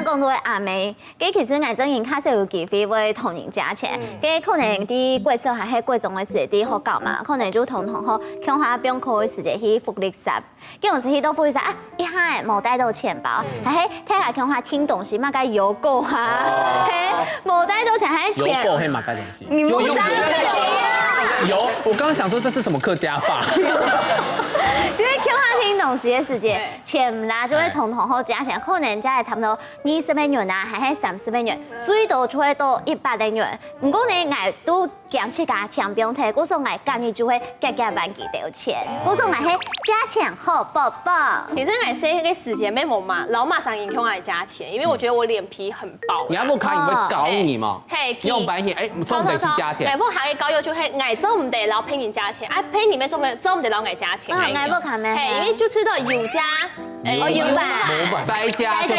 讲到阿妹，佮其实我真人确实有机会会同人家钱，佮可能啲贵少还系贵重的时啲学校嘛，可能就同同学强下不用考的时节去福利社，跟有时去到福利社啊，一下冇带到钱包，还系睇下强下听东西嘛，该邮购啊，嘿，冇带到钱还钱，邮购黑马该东西，你冇带有，我刚刚想说这是什么客家话？就是强下听东西的时节，钱啦就会同学加钱，可能加系差不多20元啊，还系30元，最多就会到100元。不过呢，我都讲起家钱不用提，我说我干你就会加万几条钱，我说我系加钱好宝宝。其实我说那个时间没冇嘛，老马上影响来加钱，因为我觉得我脸皮很薄。你阿母卡会搞你嘛？嘿，用白钱，哎，总得是加钱。哎，我下个高要就系挨做唔得，然后骗人加钱，啊骗你们做唔得，然后挨加钱。挨不卡咩？嘿，因为就知道有加，有吧，在家就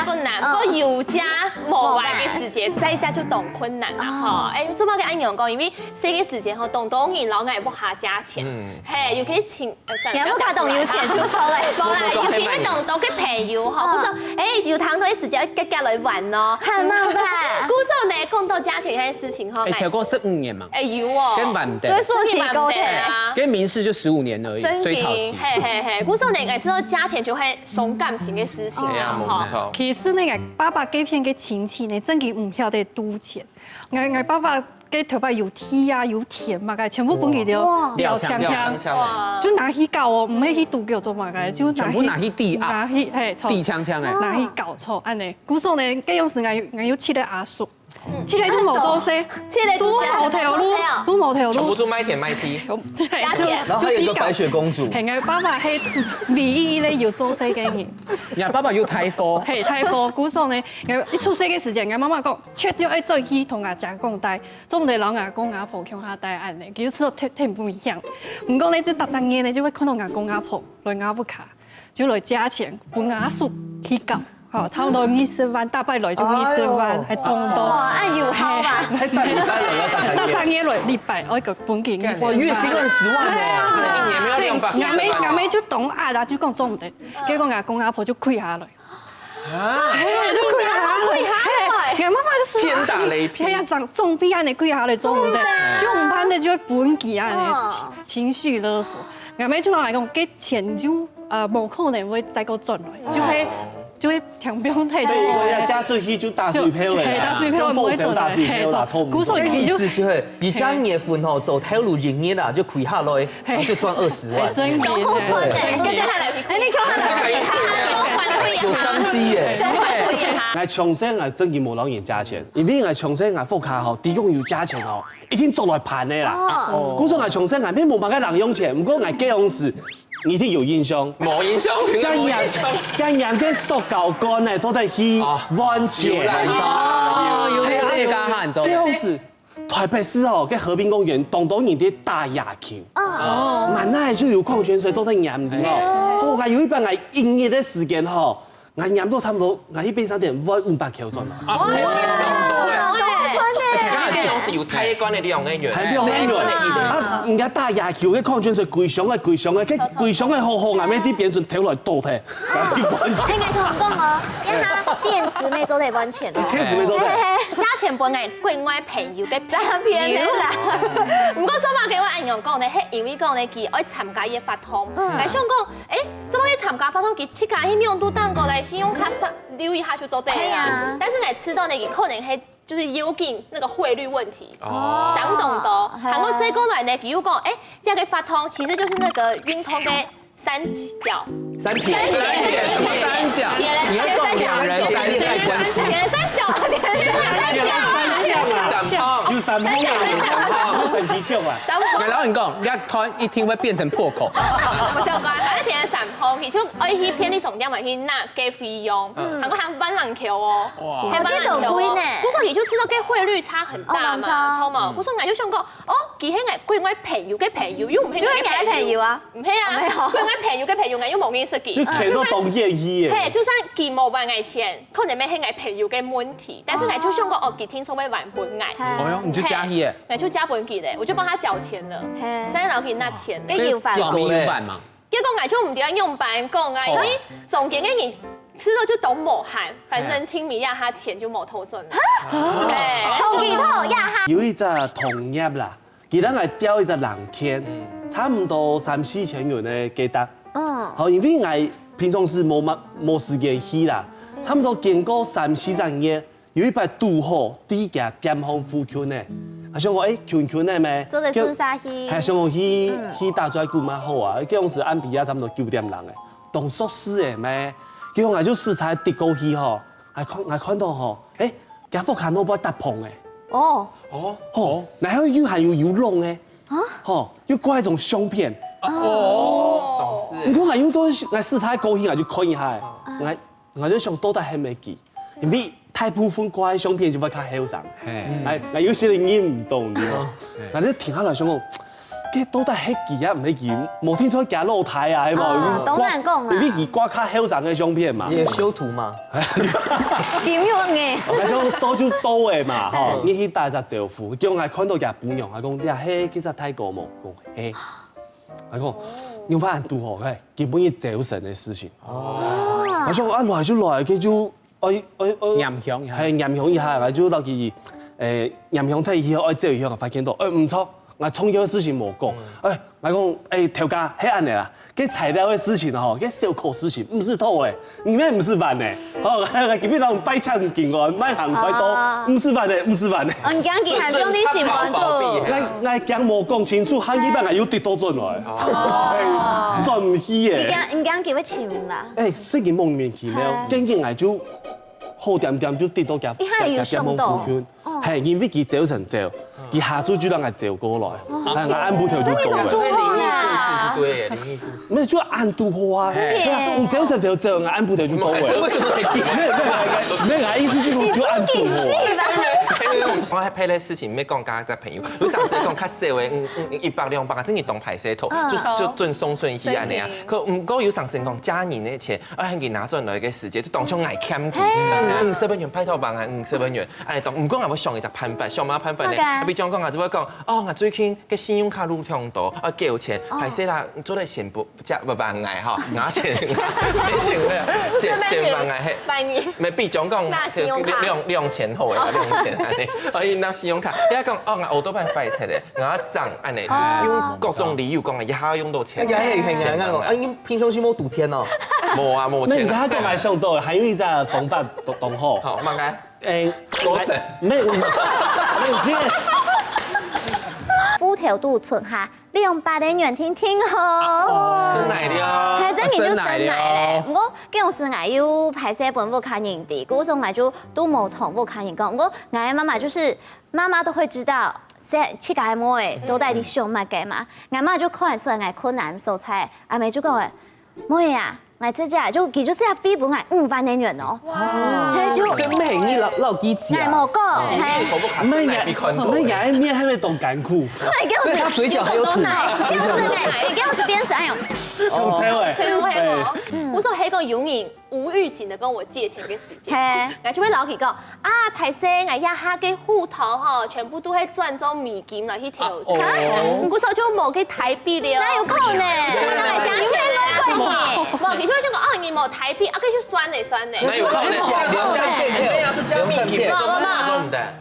不难，不过有加冇玩嘅时间，在家就懂困难啦吼。哎，做乜嘅安样讲？因为这个时间吼，懂多人老挨不下加钱，嘿，又可以请，你不卡懂有钱就错嘞，冇啦，又可以懂到嘅朋友吼，不说哎有堂多啲时间加来玩咯，还冇吧？古时候呢，讲到加钱那件事情吼，哎，超过15年嘛，哎有哦，跟晚的，所以说起高铁啊，跟民事就15年而已，追讨期，嘿，古时候呢，哎，知道加钱就会伤感情嘅事情啊，冇其實呢，我爸爸幾片嘅親戚呢，真係唔曉得賭錢。我爸爸嘅頭髮有鐵啊，有田嘛，全部本佢哋撩槍槍，就拿去搞哦，唔係去賭叫做嘛嘅，就全部拿去地啊，拿去嘿，地槍槍誒，拿去搞錯安尼。古時候呢，嗰樣時我有7個阿叔。這個都冇做事，都冇條路，都冇條路，全部都賣田賣地，加錢，然後還有一個白雪公主，係我爸爸係唯一咧要做事嘅人。你爸爸有太科，係太科，古時候呢，我一出世嘅時陣，我媽媽講，絕對要再去同阿姐講帶，總唔係老阿公阿婆向下帶安尼，其實聽唔一樣。唔過呢，就特登嘅呢，就會看到阿公阿婆來阿婆卡，就來加錢，幫阿叔去搞。好，差不多20萬，大概來就20萬，係當多。哇，按有好啊！大概嘢來禮拜，我一個本金20萬。月薪20萬一年沒有200。阿妹就懂啊啦，就講做唔得，結果阿公阿婆就虧下來。啊！就虧下來，我媽媽就是天打雷劈。係啊，總比安尼虧下來做唔得，就唔怕你就會本金安尼情緒勒索。阿妹就來講，給錢就冇可能會再個賺來，就會聽不用太多。對，加出去就打水漂了，打水漂唔會做啦，古時候意思就係，而家結婚吼走條路營業啦，就虧下來，就賺20萬。真嘅，你看下有商機耶！我從細我真係冇諗人加錢，因為我從細我福卡吼，啲用要加錢吼，已經做來盤的啦。古時候我從細我咩冇辦法人用錢，唔過我幾樣事。你啲有印象？冇印象，跟人嘅塑膠乾咧，做得去換錢。有這個漢州。這樣子，台北市哦，嘅河濱公園，當人哋打野球。萬那就有礦泉水都在飲嘅哦。我有一班我營業嘅時間吼，我飲到差唔多，我去便利店換500塊錢有太關的兩個月，係兩個月啊！人家打野球嘅礦泉水貴上嘅，佢貴上嘅好好，外面啲變成跳來倒睇。應該同講哦，因為電池妹做得揾錢咯。電池妹做得。加錢本嚟國外朋友嘅詐騙啦。唔過想話嘅我按樣講咧，係因為講咧佢愛參加嘢發通，係想講，怎麼去參加發通？佢即刻去用都當過來信用卡上留一下就做得啦。但是我知道呢，佢可能係。就是有緊那個匯率問題，漲動多。韓國再過來呢，比如講，這個發通其實就是那個運通的三角。三角。你要講兩人在戀愛關係。三角。有三方有神奇劇啊！我老人講，你突然一聽會變成破口。我想講，佢填3方，其中愛去便利商店來去拿給費用，韓國還萬人橋哦，還萬人橋哦。古時候就知道嘅匯率差很大嘛，錯嘛。古時候我就想講，佢係國外朋友嘅朋友，又唔係我嘅朋友啊，唔係啊，國外朋友嘅朋友我又冇認識佢。就睇到當業醫嘅。係，就算佢冇還我錢，可能咩係我朋友嘅問題，但是我就想講，佢聽說會還本我。哦喲，你就加一，我就加本給咧，我就幫他繳錢了，現在老給拿錢咧。你要飯嘛？結果我就唔點樣用辦講啊，因為總結嘅人吃了就懂某喊，反正清明压哈钱就某偷赚了。对，同几套呀哈。有一只同业啦，佢咱来钓一只人钿，差唔多3-4千元的价值。好，因为我平常时冇时间去啦，差唔多经过3-4日，有一摆拄好第一家剑行富圈呢，还想讲圈呢咩？做在顺沙溪。还想讲去大寨古蛮好啊，嗰陣時按比啊差唔多9點人嘅，當宿舍嘅咩？結果我就試下跌過去吼，我看到吼，家福看到不搭棚嘅。哦。然後又還有弄嘅，又掛一種相片。手勢。唔過我又都我試下過去，我就看一下，我就想到底係咪記，因為大部分掛相片就會較後生，我有些人認唔到，你知冇？我就停下來想講。佢到底係記啊，唔係記？冇聽出假露台啊，係冇？都難講啦。你掛卡後生嘅相片嘛？也修圖嘛？點樣嘅？我想多就多嘅嘛，吼！你去帶隻招呼，叫我看到嘅姑娘，我講你係其實泰國冇？講係，我講用翻度好嘅，基本要早晨嘅事情。我想來就來，佢就驗香係驗香一下，我就到佢驗香睇以後，我照香發現到唔錯。我重要嘅事情冇講，我講條價係安尼啦，佢材料嘅事情吼，佢小口事情唔是偷嘅，你咩唔是辦嘅，我基本上擺槍勁我賣行快多，唔是辦嘅，唔是辦嘅。你講佢係用啲錢辦到，我講冇講清楚，佢基本上有跌到盡來，賺唔起嘅。你講佢會錢啦？雖然莫名其妙，竟然我就好點就跌到夾蒙富圈，係因為佢早晨走。佢下晝就讓我走過來，我按部條就到了。對，靈異故事。沒有就按度好啊，你早晨就走，我按部條就到了。為什麼可以記？沒有，意思就按度我喺拍咧事情，咩講家嘅朋友，有上次講較細嘅100-200，真係當排泄頭，就盡送順去安尼啊。可唔過有上次講家人嘅錢，佢拿轉來嘅時間，就當場捱欠佢，50元派套房啊，50元，安尼當唔講我上一隻判罰，上馬判罰咧，比如講就會講，我最近嘅信用卡路強多，借錢，排泄啦，做嚟錢不即係萬捱嚇，拿錢，錢萬捱係，咪比如講兩錢好嘅，兩錢安尼，拿信用卡，你講我好多辦法睇咧，我賺安尼，用各種理由講，一下用到錢，你平常時冇賭錢哦？冇啊冇錢。你而家講係上到，還有一隻方法當好。好，乜嘅？攞食。咩？布條肚存下200的元聽聽哦。生奶了。係真係就生奶咧。我嗰陣時我有排泄本部看人哋，嗰時我就都冇同部看人講。我嘅媽媽就是媽媽都會知道。七個妹都帶啲上乜嘅嘛，我媽就看得出來我困難素材，阿妹就講話，妹啊，我這隻就記住這飛本係5萬元哦，係就即係咩你撈幾錢？我冇講，係咩嘢面係咪動乾枯？因為他嘴角還有吐。給我是邊時哎呦，仲車位。我說迄個有人無預警的跟我借錢嘅時間，我就會老佢講啊，排泄我一下嘅戶頭吼，全部都係轉做美金來去投資，嗰時候就冇去台幣了。哪有可能？我拿來講錢都貴嘅，冇，其實我想講哦，你冇台幣，啊，可以去算呢。哪有可能？沒有，就講美金，冇，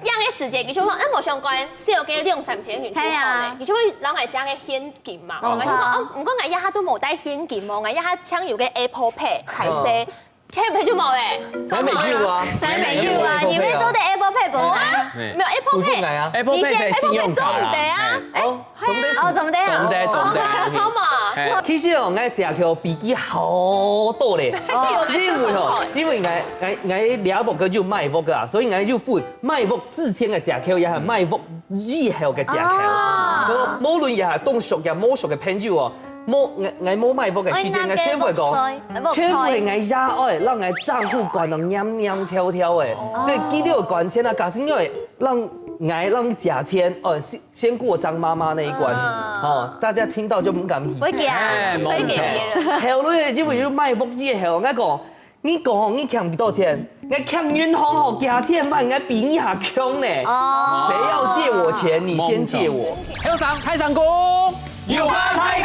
樣嘅時間，其實我啊冇相關，少嘅2-3千元出嚟咧，其實我老愛講嘅現金嘛，我就講哦，唔過我一下都冇帶現金喎，我一下搶有嘅 Apple Pay 排泄。Apple Pay 就冇咧，還沒有啊，你們做的 Apple Pay 冇啊？沒有 Apple Pay，以前 Apple Pay 做唔得啊？做唔得啊？超嘛？其實哦，我食條比基好多咧，因為我兩部個就賣屋啊，所以我就分賣屋之前嘅食條，也係賣屋以後嘅食條。無論也係當熟嘅冇熟嘅朋友哦。我冇賣貨嘅時間，我全部講，全部係我壓愛，讓我賬戶關到黏跳跳嘅，所以記得要關錢啊，假使因為讓假錢，先過張媽媽那一關，哦，大家聽到就唔敢去。會嘅啊，會嘅。後來因為要賣貨以後，我講，你講你欠幾多錢？我欠銀行好假錢吧，我比你還窮呢。誰要借我錢？你先借我。台上公，有啊，太